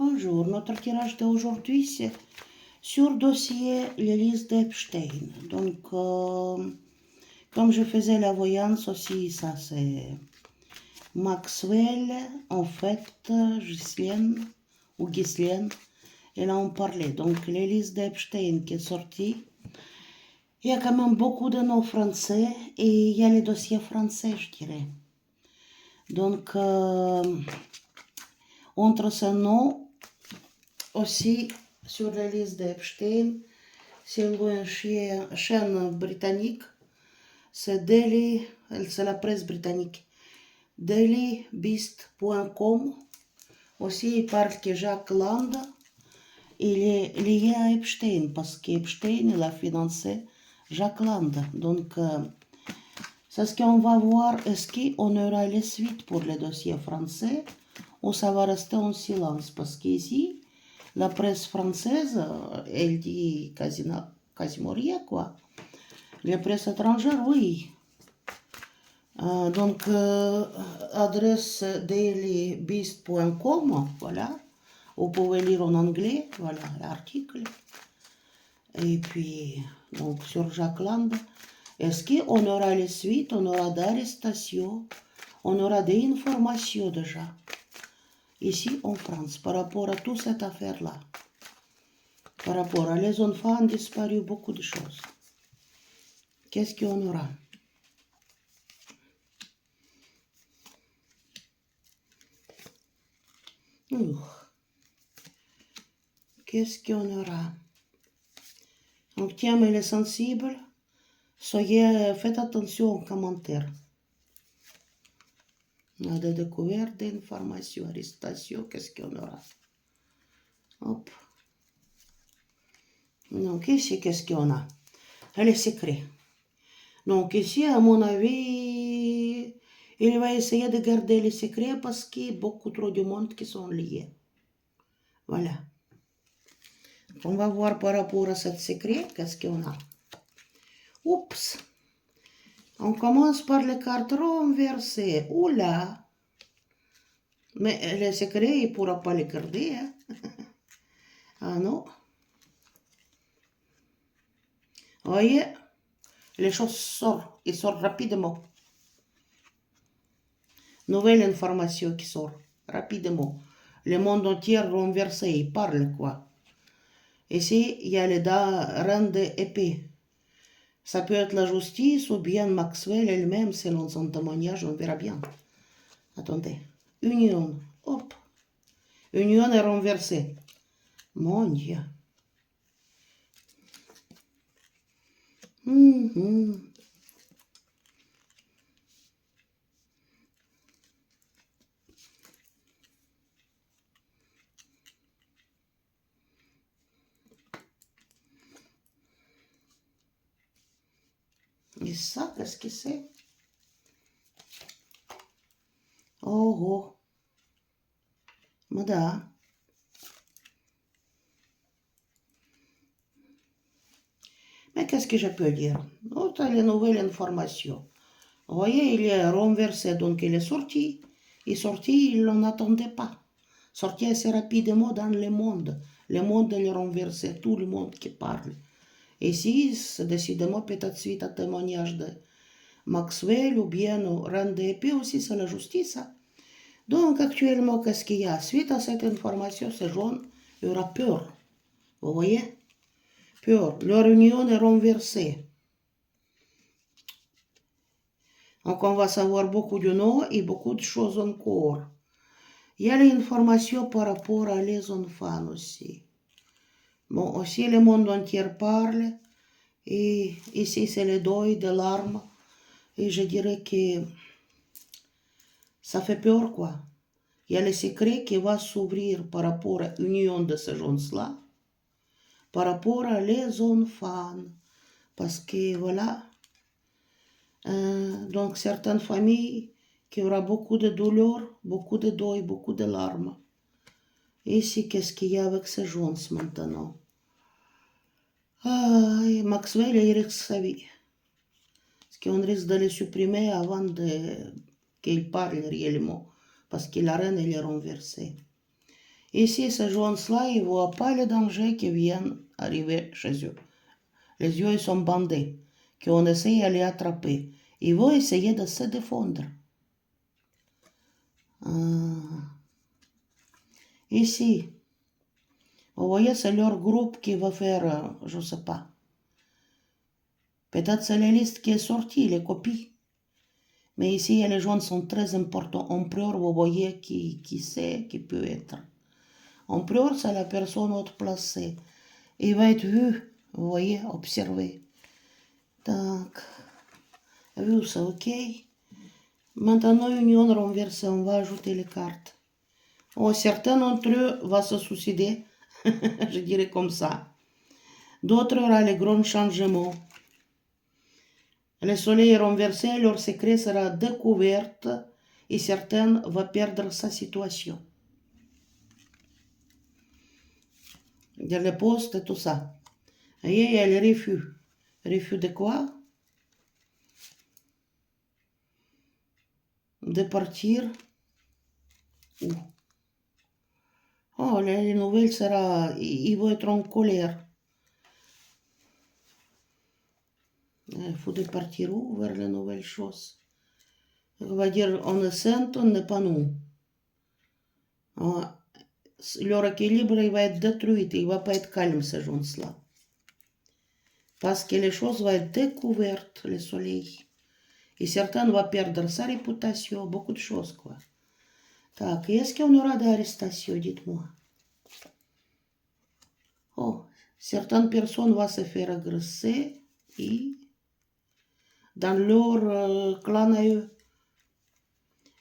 Bonjour, notre tirage d'aujourd'hui c'est sur dossier les listes d'Epstein. Donc, comme je faisais la voyance aussi, ça c'est Maxwell, en fait, Ghislaine, ou Ghislaine, elle en parlait. Donc, les listes d'Epstein qui est sortie, il y a quand même beaucoup de noms français et il y a les dossiers français, je dirais. Donc, entre ces noms, aussi, sur la liste d'Epstein, c'est une chaîne britannique, c'est Daily, c'est la presse britannique, dailybeast.com. Aussi, il parle que Jacques Land, il est lié à Epstein, parce qu'Epstein, il a financé Jacques Land. Donc, c'est ce qu'on va voir. Est-ce qu'on aura les suites pour les dossiers français ou ça va rester en silence? Parce qu'ici, la presse française, elle dit quasiment rien, quoi. La presse étrangère, oui. Donc, adresse dailybeast.com, voilà. Vous pouvez lire en anglais, voilà, l'article. Et puis, donc, sur Jacques Land, est-ce qu'on aura les suites, on aura d'arrestations, on aura des informations déjà, ici en France, par rapport à toute cette affaire-là. Par rapport à les enfants disparus, beaucoup de choses. Qu'est-ce qu'on aura? Qu'est-ce qu'on aura? Donc, tiens, mais les sensibles, faites attention aux commentaires. On a des découvertes, des informations, arrestations, qu'est-ce qu'on aura? Hop. Donc, ici, qu'est-ce qu'on a? Les secrets. Donc, ici, à mon avis, il va essayer de garder les secrets parce qu'il y a beaucoup trop de monde qui sont liés. Voilà. On va voir par rapport à ce secret, qu'est-ce qu'on a. Oups. On commence par les cartes renversées. Oula. Mais le secret, il ne pourra pas les garder. Hein? Ah non. Vous voyez, les choses sortent. Ils sortent rapidement. Nouvelle information qui sort rapidement. Le monde entier renversé, il parle quoi. Ici, il y a les reines d'épée. Ça peut être la justice ou bien Maxwell elle-même, selon son témoignage, on verra bien. Attendez. Union. Hop. Union est renversée. Mon Dieu. Et ça, qu'est-ce que c'est? Oh, oh. Madame. Mais qu'est-ce que je peux dire? Autre les nouvelles informations. Vous voyez, il est renversé, donc il est sorti. Il est sorti, il n'en attendait pas. Sorti assez rapidement dans le monde. Le monde est renversé, tout le monde qui parle. Ici, c'est décidément peut-être suite à témoignage de Maxwell ou bien Rand épée aussi, c'est la justice. Hein. Donc actuellement, qu'est-ce qu'il y a? Suite à cette information, ces jeunes, il y aura peur. Vous voyez? Peur. Leur union est renversée. Donc on va savoir beaucoup de noms et beaucoup de choses encore. Il y a les informations par rapport à les enfants aussi. Bon, aussi le monde entier parle. Et ici c'est le deuil de larmes. Et je dirais que ça fait peur quoi. Il y a le secret qui va s'ouvrir par rapport à l'union de ces gens-là. Par rapport à les enfants. Parce que voilà. Donc certaines familles qui aura beaucoup de douleur, beaucoup de deuil, beaucoup de larmes. Et ici, qu'est-ce qu'il y a avec ces gens maintenant? Ah, et Maxwell, il risque sa vie. Parce qu'on risque de les supprimer avant qu'il parle réellement. Parce que la reine, elle est renversée. Ici, ces gens-là, ils ne voient pas les dangers qui viennent arriver chez eux. Les yeux ils sont bandés, qu'on essaye de les attraper. Ils vont essayer de se défendre. Ici, vous voyez, c'est leur groupe qui va faire, je ne sais pas. Peut-être c'est la liste qui est sortie, les copies. Mais ici, les gens sont très importants. Empereur, vous voyez qui c'est, qui peut être. Empereur, c'est la personne haute placée. Il va être vu, vous voyez, observé. Donc, vu, c'est OK. Maintenant, union renversée, on va ajouter les cartes. Oh, certains d'entre eux vont se suicider, je dirais comme ça. D'autres auront les grands changements. Le soleil renversé, leur secret sera découvert et certains vont perdre sa situation. Il y a les postes et tout ça. Et il y a les refus. Refus de quoi? De partir où? Oh, les nouvelles sera, ils vont être en colère. Il faut de partir où? Vers les nouvelles choses. On va dire, on est saint, on n'est pas nous. Leur équilibre il va être détruit, il ne va pas être calme, ces gens-là. Parce que les choses vont être découvertes, le soleil. Et certains vont perdre sa réputation, beaucoup de choses, quoi. Так, est-ce qu'on aura d'arrestation, dites-moi? Oh, certaines personnes vont se faire agresser et dans leur clan à eux,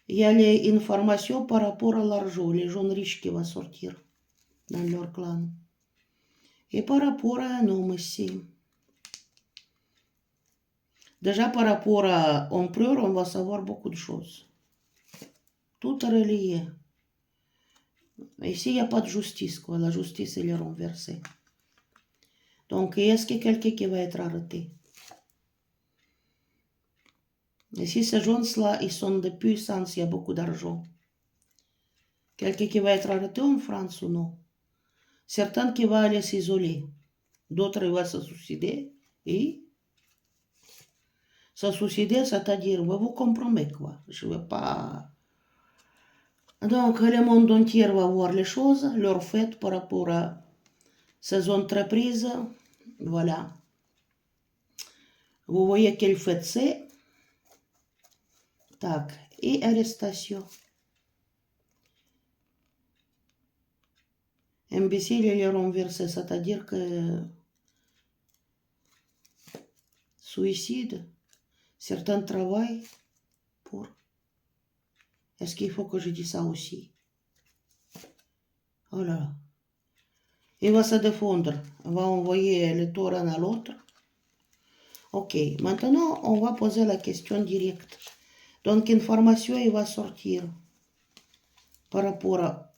il y a les informations par rapport à l'argent, les gens riches qui vont sortir dans leur clan. Et par rapport à un homme aussi. Déjà par rapport à l'empereur, on va savoir beaucoup de choses. Tout est relié. Ici, il n'y a pas de justice, quoi. La justice, elle est renversée. Donc, est-ce qu'il y a quelqu'un qui va être arrêté? Ici, ces gens-là, ils sont de puissance, il y a beaucoup d'argent. Quelqu'un qui va être arrêté en France ou non? Certains qui vont aller s'isoler. D'autres vont se suicider. Et se suicider, c'est-à-dire, vous comprenez quoi. Je ne veux pas... Donc, le monde entier va voir les choses, leur fait par rapport à ces entreprises. Voilà. Vous voyez quelle fête c'est. Tac. Et arrestation. Imbécile, il est renversé, c'est-à-dire que suicide, certains travaillent pour... Est-ce qu'il faut que je dise ça aussi? Oh là là. Il va se défendre, il va envoyer le torrent à l'autre. Ok, maintenant on va poser la question directe. Donc information, il va sortir par rapport à...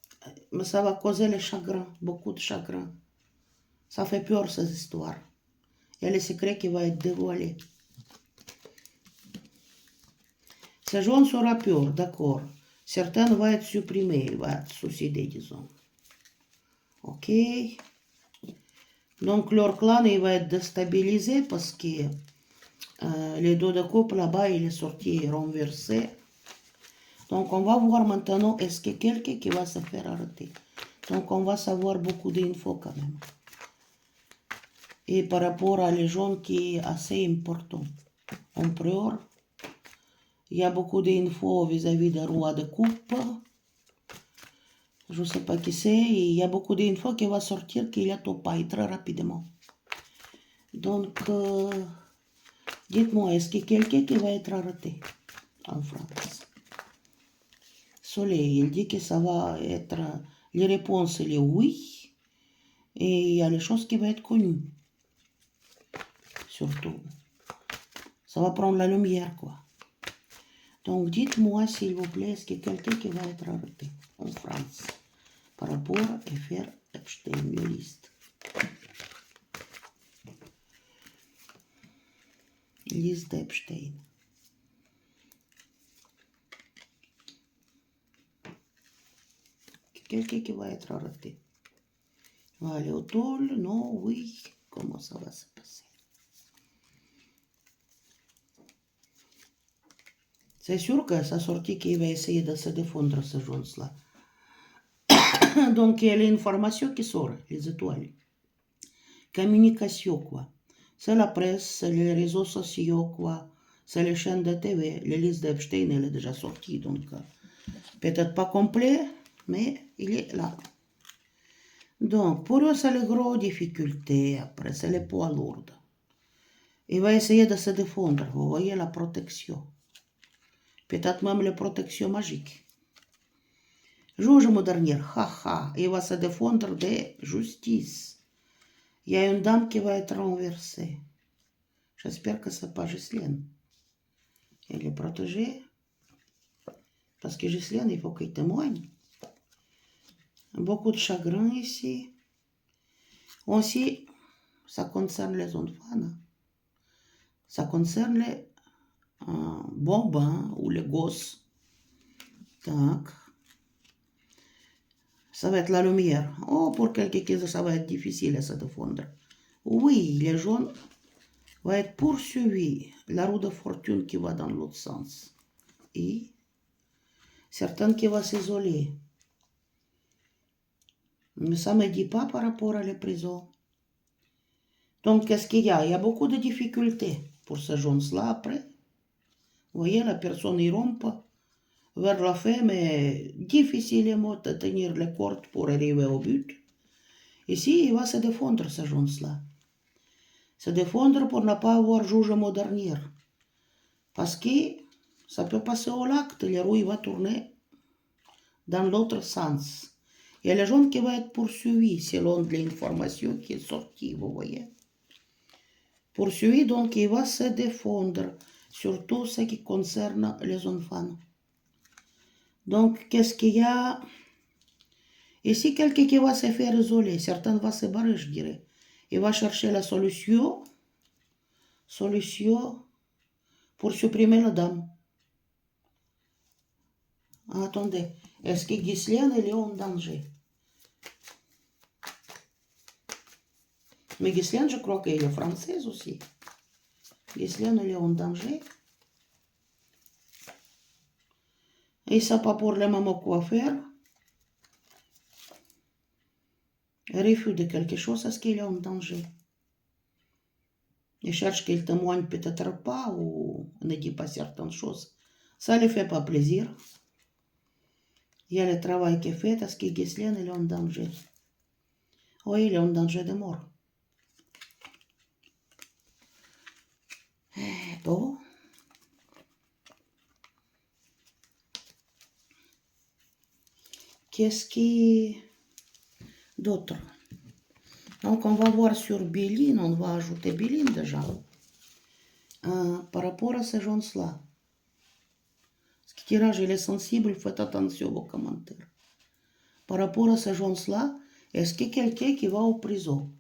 Mais ça va causer le chagrin, beaucoup de chagrin. Ça fait peur ces histoires. Il y a le secret qui va être dévoilé. Ces gens seront purs, d'accord. Certains vont être supprimés, vont être suicidés, disons. Ok. Donc leur clan il va être déstabilisé parce que les dos de coupe là-bas, il est sorti renversé. Donc on va voir maintenant est-ce qu'il y a quelqu'un qui va se faire arrêter. Donc on va savoir beaucoup d'infos quand même. Et par rapport à les gens qui est assez important. Empereur, il y a beaucoup d'infos vis-à-vis du roi de coupe. Je ne sais pas qui c'est. Il y a beaucoup d'infos qui vont sortir qu'il y a Topaï très rapidement. Donc, dites-moi, est-ce qu'il y a quelqu'un qui va être arrêté en France? Soleil, il dit que ça va être... Les réponses, il est oui. Et il y a les choses qui vont être connues. Surtout. Ça va prendre la lumière, quoi. Donc, dites-moi, s'il vous plaît, est-ce qu'il y a quelqu'un qui va être arrêté en France par rapport à faire Epstein, le liste. Liste d'Epstein. quelqu'un qui va être arrêté. Va aller au tôle, non, oui, comment ça va se passer? C'est sûr que sa sortie qu'il va essayer de se défendre, ce journaliste-là. Donc, il y a l'information qui sort, les étoiles. Communication, quoi. C'est la presse, c'est les réseaux sociaux, quoi. C'est les chaînes de TV. La liste d'Epstein, elle est déjà sortie, donc peut-être pas complet, mais il est là. Donc, pour eux, c'est les grosses difficultés, après, c'est les poids lourds. Il va essayer de se défendre, vous voyez la protection. Peut-être même la protection magique. Juge moderne, haha, il va se défendre de justice. Il y a une dame qui va être renversée. J'espère que ce n'est pas Ghislaine. Elle est protégée. Parce que Ghislaine, il faut qu'elle témoigne. Beaucoup de chagrin ici. Aussi, ça concerne les enfants. Ça concerne les bambins ou les gosses. Tac. Ça va être la lumière. Oh, pour quelqu'un, ça va être difficile à se défendre. Oui, les jeunes vont être poursuivis. La roue de fortune qui va dans l'autre sens. Et certains qui vont s'isoler. Mais ça ne me dit pas par rapport à la prison. Donc, qu'est-ce qu'il y a? Il y a beaucoup de difficultés pour ces jeunes-là après. Vous voyez, la personne y rompe vers la fin, mais difficilement de tenir les cordes pour arriver au but. Ici, il va se défendre, ce jeune-là. Se défendre pour ne pas avoir jugement dernier. Parce que ça peut passer au l'acte, la roue va tourner dans l'autre sens. Il y a les gens qui vont être poursuivis selon l'information qui est sortie, vous voyez. Poursuivi, donc il va se défendre, surtout ce qui concerne les enfants. Donc, qu'est-ce qu'il y a? Ici, quelqu'un qui va se faire isoler, certains vont se barrer, je dirais. Il va chercher la solution pour supprimer la dame. Attendez, est-ce que Ghislaine, elle est en danger? Mais Ghislaine, je crois qu'elle est française aussi. Ghislaine, elle est en danger. Et il ne sait pas pour le moment quoi faire. Refus de quelque chose, est-ce qu'il est en danger? Il cherche qu'il témoigne peut-être pas ou ne dit pas certaines choses. Ça ne lui fait pas plaisir. Il y a le travail qui est fait, est-ce que Ghislaine, elle est en danger? Oui, il est en danger de mort. Bon. Qu'est-ce qui d'autre? Donc, on va voir sur Béline, on va ajouter Béline déjà. Par rapport à ces gens-là. Ce qui tirage, il est sensible, faites attention aux commentaires. Par rapport à ces gens-là, est-ce qu'il y a quelqu'un qui va en prison?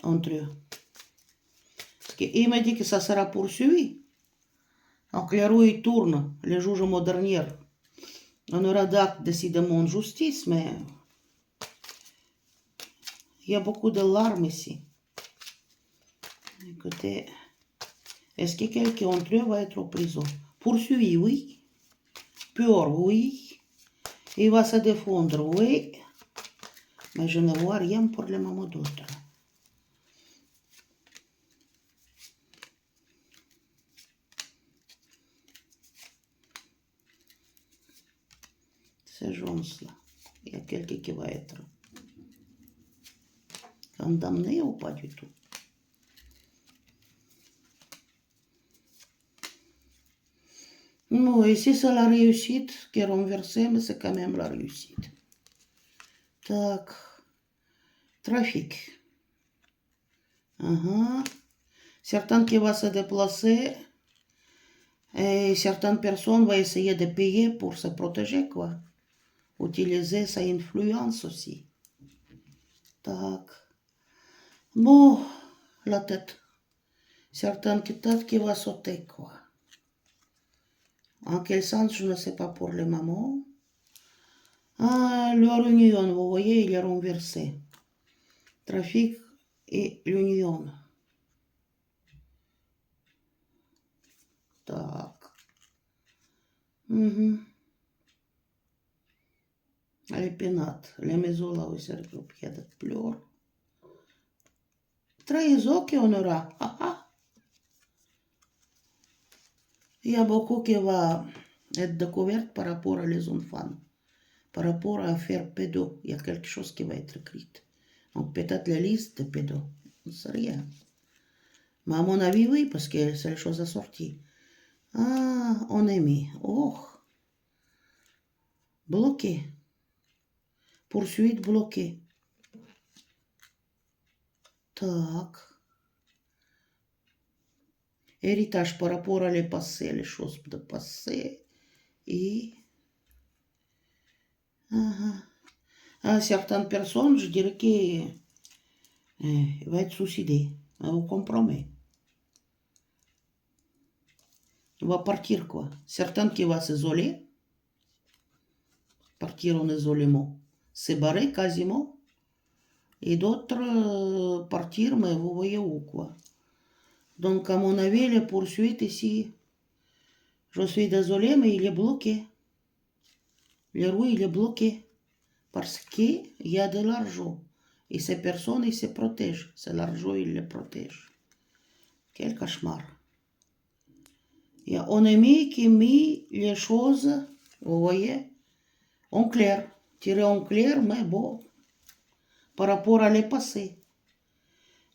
Entre eux. Parce qu'il m'a dit que ça sera poursuivi. Donc, les roues ils tournent, les juges moderniers. On aura d'actes décidément de justice, mais il y a beaucoup de larmes ici. Écoutez, est-ce que quelqu'un entre eux va être en prison? Poursuivi, oui. Peur, oui. Il va se défendre, oui. Mais je ne vois rien pour le moment d'autre. Ces gens-là, il y a quelqu'un qui va être condamné ou pas du tout? Non, ici c'est la réussite qui est renversée, mais c'est quand même la réussite. Tac. Trafic. Certains qui vont se déplacer et certaines personnes vont essayer de payer pour se protéger, quoi. Utiliser sa influence aussi. Tac. Bon, la tête. Certaines têtes qui vont sauter, quoi. En quel sens, je ne sais pas pour le moment. Ah, leur union, vous voyez, il est renversé. Trafic et l'union. Tac. Les pénates. Les maisons là où c'est le pied de pleurs. Trahison qu'on aura. Il y a beaucoup qui va être découvert par rapport à les enfants. Par rapport à faire pédo. Il y a quelque chose qui va être écrit. Donc peut-être la liste de pédo. On ne sait rien. Mais à mon avis, oui, parce que c'est la chose assortie. Ah, on est mis. Oh. Bloqué. Poursuite bloquée. Tac. Héritage par rapport à les passés, les choses de passé. Et... À certaines personnes, je dirais qu'il va être suicidé. Vous comprenez. Il va partir, quoi. Certains qui vont s'isoler. Partir en isolement. Se barrer quasiment. Et d'autres partir, mais vous voyez où, quoi. Donc, à mon avis, les poursuites ici, je suis désolé, mais il est bloqué. Le roue, il est bloqué. Parce qu'il y a de l'argent. Et ces personnes, ils se protègent. C'est l'argent, ils les protègent. Quel cauchemar. Il y a un ami qui met les choses, vous voyez, en clair. Tiré en clair, mais bon, par rapport à les passés.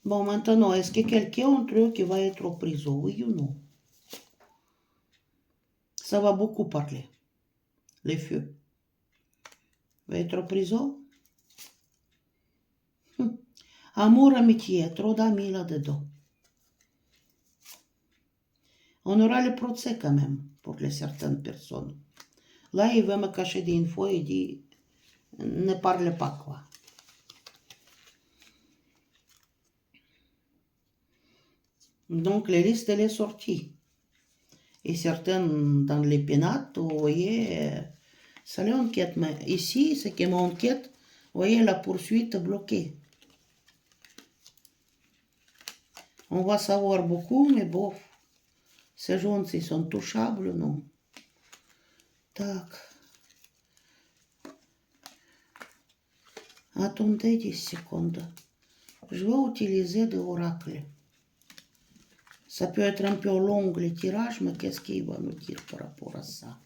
Bon, maintenant, est-ce que quelqu'un entre eux qui va être en prison, oui ou non? Ça va beaucoup parler. Les feux. Va être en prison? Amour, amitié, trop d'amis là-dedans. On aura le procès quand même, pour les certaines personnes. Là, il veut me cacher d'une fois, il dit, ne parle pas, quoi. Donc, la liste, elle est sortie. Et certaines, dans les pénates, vous voyez, ça les enquête. Mais ici, ce qui m'enquête, vous voyez, la poursuite bloquée. On va savoir beaucoup, mais bon, ces jaunes, s'ils sont touchables, non. Tac. Attendez 10 secondes. Je vais utiliser des oracles. Ça peut être un peu long le tirage, mais qu'est-ce qu'il va nous dire par rapport à ça?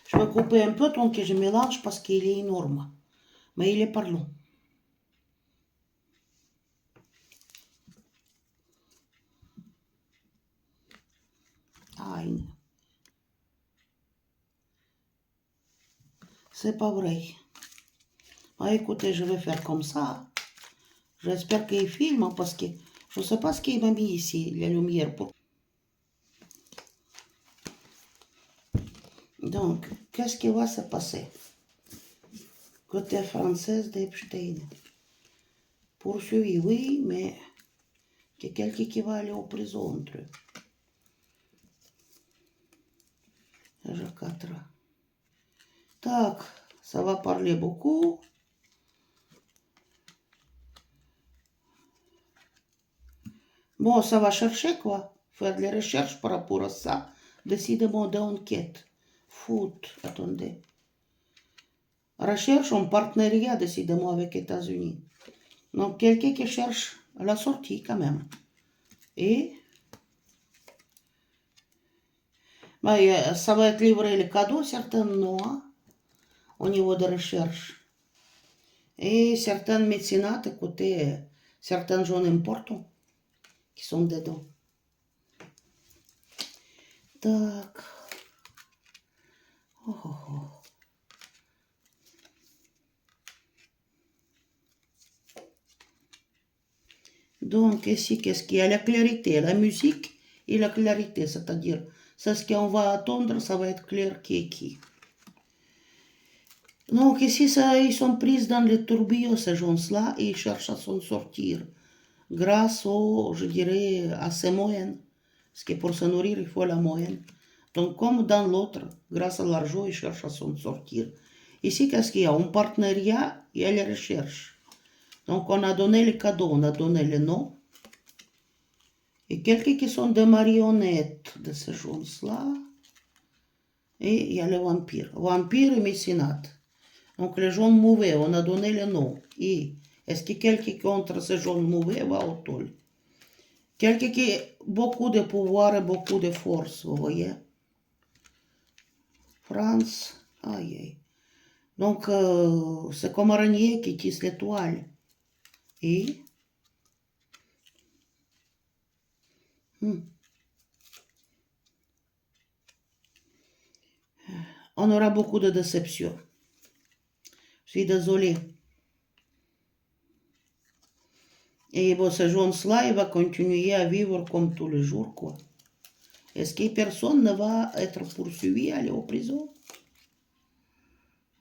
Je vais couper un peu tant que je mélange parce qu'il est énorme. Mais il est pas long. Aïe. C'est pas vrai. Ah, écoutez, je vais faire comme ça. J'espère qu'il filme parce que je ne sais pas ce qu'il m'a mis ici, la lumière. Donc, qu'est-ce qui va se passer? Côté français d'Epstein. Poursuivi, oui, mais il y a quelqu'un qui va aller en prison entre eux. G4. Tac, ça va parler beaucoup. Bon, ça va chercher quoi. Faire des recherches par rapport à ça. Décidément d'enquête. Foot, attendez. Recherche en partenariat, décidément, avec les États-Unis. Donc, quelqu'un qui cherche la sortie, quand même. Et ben, ça va être livré le cadeau, certainement, hein, au niveau de recherche. Et certains mécénates, écoutez, certains gens importants qui sont dedans. Tac. Oh, oh, oh. Donc ici, qu'est-ce qu'il y a? La clarité, la musique et la clarité, c'est-à-dire, c'est ce qu'on va attendre, ça va être clair qui est qui. Donc ici, ça, ils sont pris dans les tourbillons, ces gens-là, et ils cherchent à s'en sortir, grâce au, je dirais, à ces moyens Parce que pour se nourrir, il faut la moyenne. Donc, comme dans l'autre, grâce à l'argent, il cherche à s'en sortir. Ici, qu'est-ce qu'il y a? Un partenariat, il y a les recherches. Donc, on a donné les cadeaux, on a donné les noms. Et quelques qui sont des marionnettes de ces gens-là. Et il y a les vampires. Vampires et mécénates. Donc, les gens mauvais, on a donné les noms. Et est-ce que quelqu'un contre ces gens mauvais va au tol? Quelqu'un qui a beaucoup de pouvoir et beaucoup de force, vous voyez? France, aïe aïe. Donc, c'est comme araignée qui tisse les toiles. Et on aura beaucoup de déceptions. Je suis désolée. Et bon, ce jeune-là, il va continuer à vivre comme tous les jours, quoi. Est-ce que personne ne va être poursuivi, aller en prison?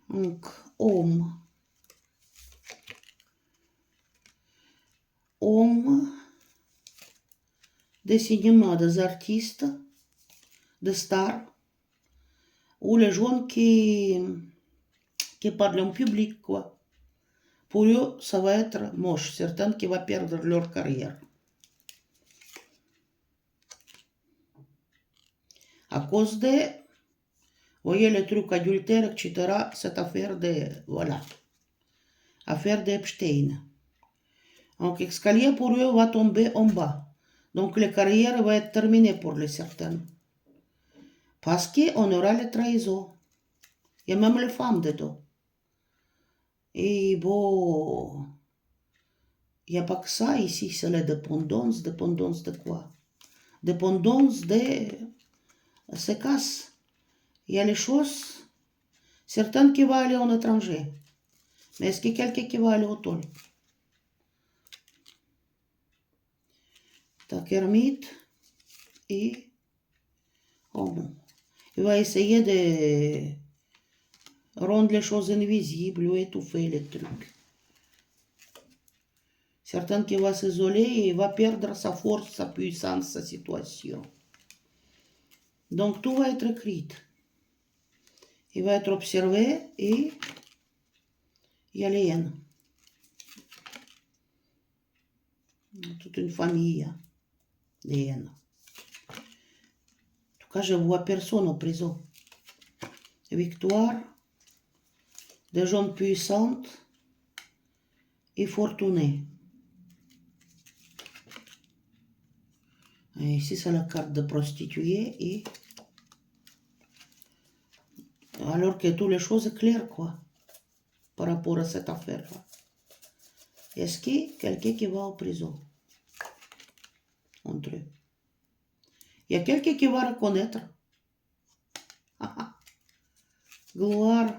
Donc, homme. Homme, des cinémas, des artistes, des stars, ou les gens qui parlent en public, quoi. Pour eux, ça va être moche. Certains qui vont perdre leur carrière. À cause de, vous voyez, le truc adultère, etc., cette affaire de, voilà, affaire d'Epstein. Donc, l'escalier pour eux va tomber en bas. Donc, la carrière va être terminée pour les certains. Parce qu'on aura les trahisons. Il y a même les femmes dedans. Et bon, il n'y a pas que ça ici, c'est la dépendance. Dépendance de quoi? Dépendance de... se casse. Il y a les choses, certaines qui vont aller en étranger. Mais est-ce qu'il y a quelqu'un qui va aller au tol? Ta Kermit et Homo. Il va essayer de rendre les choses invisibles ou étouffer les trucs. Certains qui vont s'isoler et il va perdre sa force, sa puissance, sa situation. Donc tout va être écrit. Il va être observé et il y a les hyènes. Toute une famille, les hyènes. En tout cas, je ne vois personne en prison. Victoire, des gens puissantes et fortunés. Et ici, c'est la carte de prostituée et... Alors que toutes les choses sont claires, quoi, par rapport à cette affaire-là. Est-ce qu'il y a quelqu'un qui va en prison? Entre eux. Il y a quelqu'un qui va reconnaître. Gloire.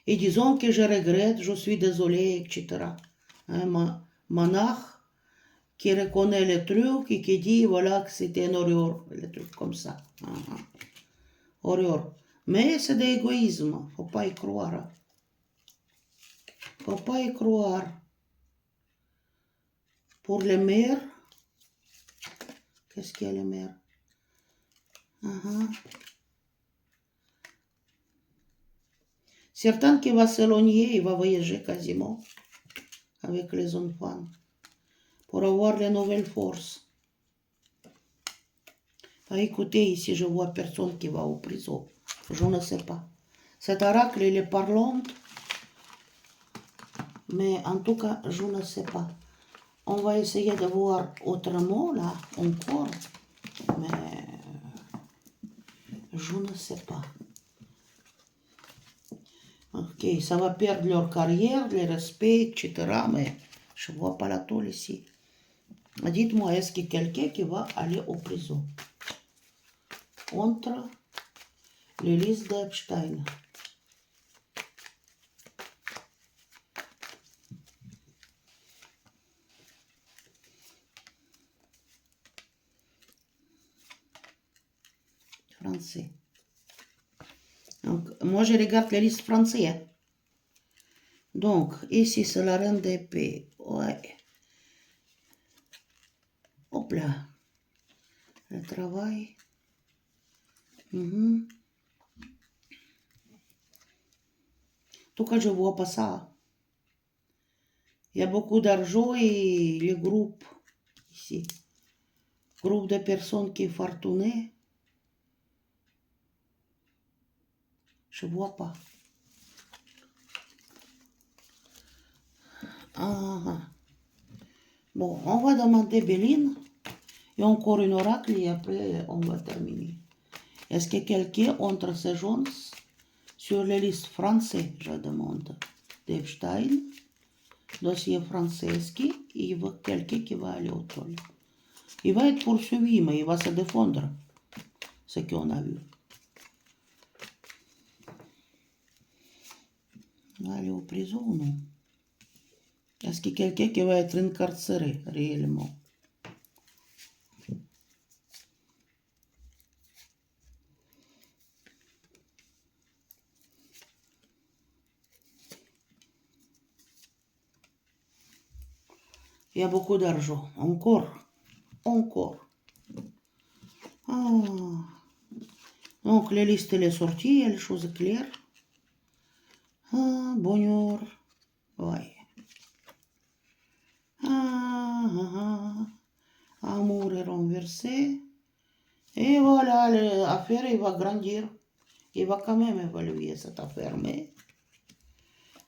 Et disons que je regrette, je suis désolé, etc. Monarque qui reconnaît les trucs et qui dit, voilà, que c'était une horreur, les trucs comme ça. Horreur. Mais c'est de l'égoïsme, faut pas y croire. Faut pas y croire. Pour les mères, qu'est-ce qu'il y a les mères? Certains qui vont s'éloigner, il va voyager quasiment avec les enfants pour avoir les nouvelles forces. Écoutez, ici je vois personne qui va en prison. Je ne sais pas. Cet oracle, il est parlant, mais en tout cas, je ne sais pas. On va essayer de voir autrement, là, encore, mais je ne sais pas. Ok, ça va perdre leur carrière, le respect, etc., mais je ne vois pas la tôle ici. Dites-moi, est-ce qu'il y a quelqu'un qui va aller en prison? Entre les listes d'Epstein. Français. Donc, moi, je regarde les listes françaises. Donc, ici, c'est la reine d'épée. Ouais. Hop là. Là. Le travail. En tout cas, je vois pas ça. Il y a beaucoup d'argent et les groupes ici. Groupe de personnes qui fortunées. Je vois pas. Bon, on va demander Béline. Et encore une oracle et après on va terminer. Est-ce que quelqu'un entre ces gens sur les listes français, je demande. Devstein, dossier français, il veut quelqu'un qui va aller au troll. Il va être poursuivi, mais il va se défendre. Ce qu'on a vu. Il va aller en prison ou non? Est-ce qu'il y a quelqu'un qui va être incarcéré réellement? Il y a beaucoup d'argent. Encore. Donc, les listes, les sorties, il y a les choses claires. Bonjour. Ouais. Amour est renversé. Et voilà, l'affaire, il va grandir. Il va quand même évaluer cette affaire, mais...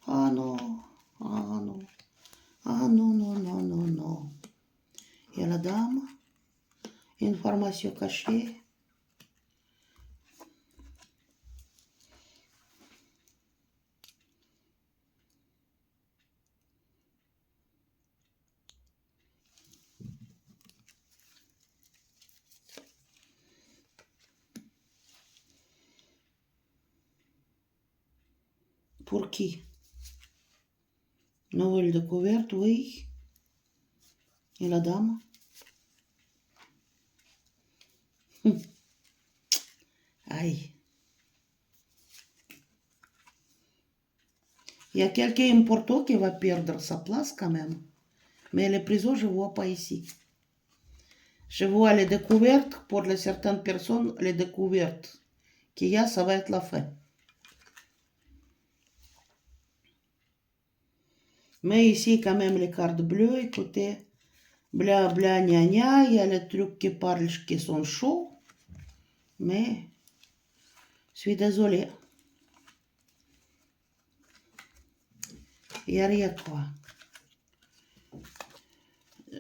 non. Non. Il y a la dame. Information cachée. Pour qui? Nouvelle découverte, oui. Et la dame? Aïe. Il y a quelqu'un important qui va perdre sa place quand même. Mais les prisons, je ne vois pas ici. Je vois les découvertes, pour certaines personnes, les découvertes qu'il y a, ça va être la fin. Mais ici, quand même, les cartes bleues, écoutez, bla bla gna gna, il y a les trucs qui parlent, qui sont chauds, mais je suis désolée. Il n'y a rien quoi.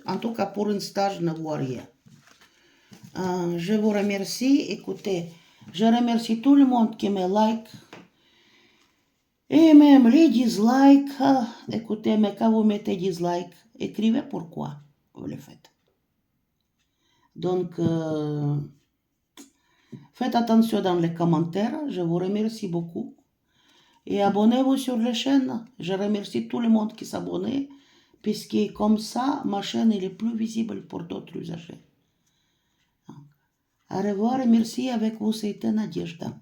En tout cas, pour l'instant, je ne vois rien. Je vous remercie. Écoutez, je remercie tout le monde qui me like. Et même les dislikes. Écoutez, mais quand vous mettez dislike, écrivez pourquoi vous le faites. Donc, faites attention dans les commentaires. Je vous remercie beaucoup. Et abonnez-vous sur la chaîne. Je remercie tout le monde qui s'abonne. Puisque comme ça, ma chaîne elle est plus visible pour d'autres usagers. Au revoir et merci avec vous, c'était Nadejda.